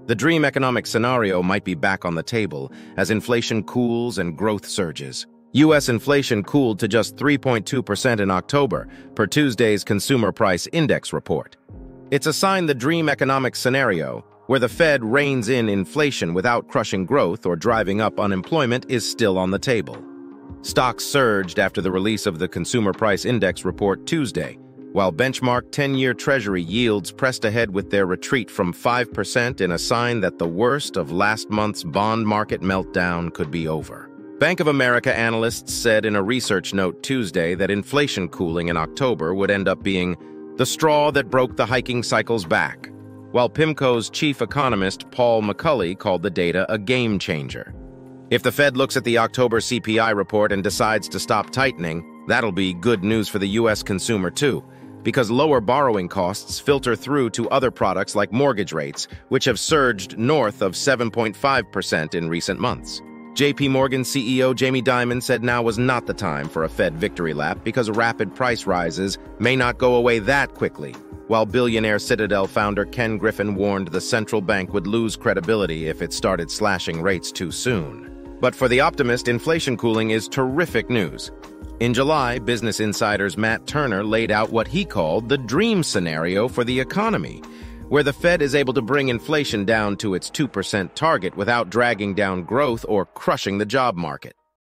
The dream economic scenario might be back on the table as inflation cools and growth surges. U.S. inflation cooled to just 3.2% in October, per Tuesday's Consumer Price Index report. It's a sign the dream economic scenario, where the Fed reins in inflation without crushing growth or driving up unemployment, is still on the table. Stocks surged after the release of the Consumer Price Index report Tuesday, while benchmark 10-year Treasury yields pressed ahead with their retreat from 5% in a sign that the worst of last month's bond market meltdown could be over. Bank of America analysts said in a research note Tuesday that inflation cooling in October would end up being the straw that broke the hiking cycle's back, while PIMCO's chief economist Paul McCulley called the data a game changer. If the Fed looks at the October CPI report and decides to stop tightening, that'll be good news for the U.S. consumer too, because lower borrowing costs filter through to other products like mortgage rates, which have surged north of 7.5% in recent months. JP Morgan CEO Jamie Dimon said now was not the time for a Fed victory lap because rapid price rises may not go away that quickly, while billionaire Citadel founder Ken Griffin warned the central bank would lose credibility if it started slashing rates too soon. But for the optimist, inflation cooling is terrific news. In July, Business Insider's Matt Turner laid out what he called the dream scenario for the economy, where the Fed is able to bring inflation down to its 2% target without dragging down growth or crushing the job market.